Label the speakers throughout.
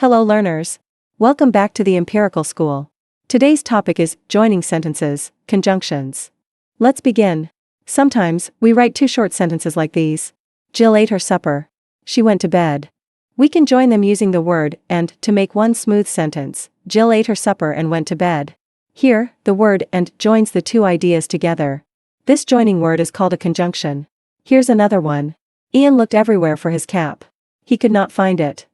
Speaker 1: Hello learners. Welcome back to the Empirical School. Today's topic is joining sentences, conjunctions. Let's begin. Sometimes, we write two short sentences like these. Jill ate her supper. She went to bed. We can join them using the word and to make one smooth sentence. Jill ate her supper and went to bed. Here, the word and joins the two ideas together. This joining word is called a conjunction. Here's another one. Ian looked everywhere for his cap. He could not find it.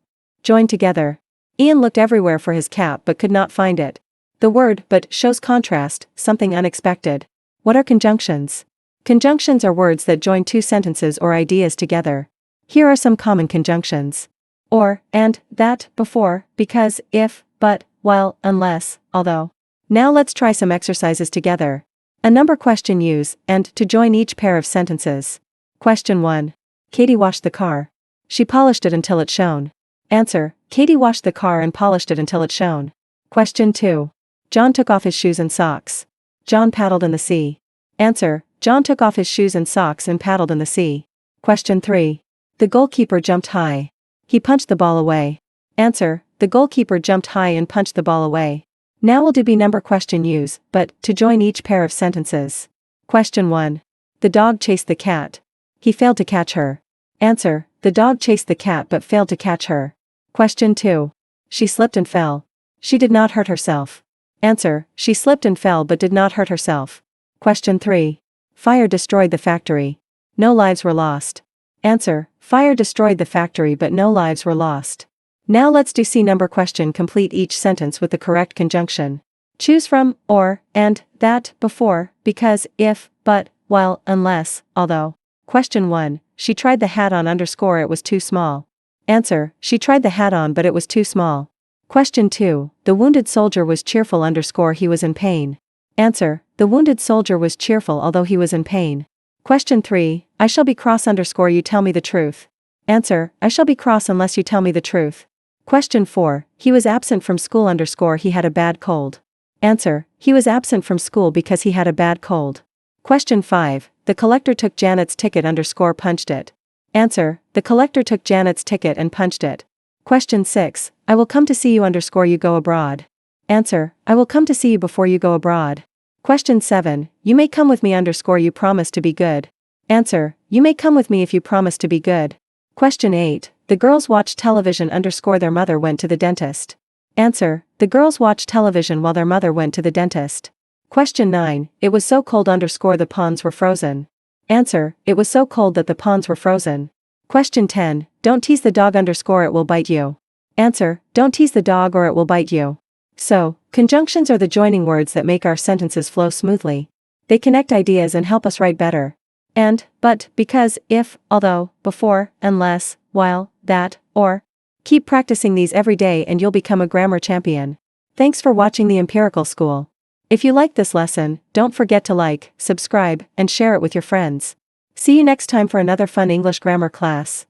Speaker 1: Join together. Ian looked everywhere for his cap but could not find it. The word but shows contrast, something unexpected. What are conjunctions? Conjunctions are words that join two sentences or ideas together. Here are some common conjunctions. Or, and, that, before, because, if, but, while, unless, although. Now let's try some exercises together. A number question use, and to join each pair of sentences. Question 1. Katie washed the car. She polished it until it shone. Answer. Katie washed the car and polished it until it shone. Question 2. John took off his shoes and socks. John paddled in the sea. Answer. John took off his shoes and socks and paddled in the sea. Question 3. The goalkeeper jumped high. He punched the ball away. Answer. The goalkeeper jumped high and punched the ball away. Now we'll do B number question use, but to join each pair of sentences. Question 1. The dog chased the cat. He failed to catch her. Answer. The dog chased the cat but failed to catch her. Question 2. She slipped and fell. She did not hurt herself. Answer. She slipped and fell but did not hurt herself. Question 3. Fire destroyed the factory. No lives were lost. Answer. Fire destroyed the factory but no lives were lost. Now let's do C number question. Complete each sentence with the correct conjunction. Choose from, or, and, that, before, because, if, but, while, unless, although. Question 1. She tried the hat on _ it was too small. Answer. She tried the hat on but it was too small. Question 2. The wounded soldier was cheerful _ he was in pain. Answer. The wounded soldier was cheerful although he was in pain. Question 3. I shall be cross _ you tell me the truth. Answer. I shall be cross unless you tell me the truth. Question 4. He was absent from school _ he had a bad cold. Answer. He was absent from school because he had a bad cold. Question 5. The collector took Janet's ticket _ punched it. Answer. The collector took Janet's ticket and punched it. Question 6. I will come to see you _ you go abroad. Answer. I will come to see you before you go abroad. Question 7. You may come with me _ you promise to be good. Answer. You may come with me if you promise to be good. Question 8. The girls watched television _ their mother went to the dentist. Answer. The girls watched television while their mother went to the dentist. Question 9. It was so cold _ the ponds were frozen. Answer. It was so cold that the ponds were frozen. Question 10. Don't tease the dog _ it will bite you. Answer. Don't tease the dog or it will bite you. So, conjunctions are the joining words that make our sentences flow smoothly. They connect ideas and help us write better. And, but, because, if, although, before, unless, while, that, or. Keep practicing these every day and you'll become a grammar champion. Thanks for watching the Empirical School. If you liked this lesson, don't forget to like, subscribe, and share it with your friends. See you next time for another fun English grammar class.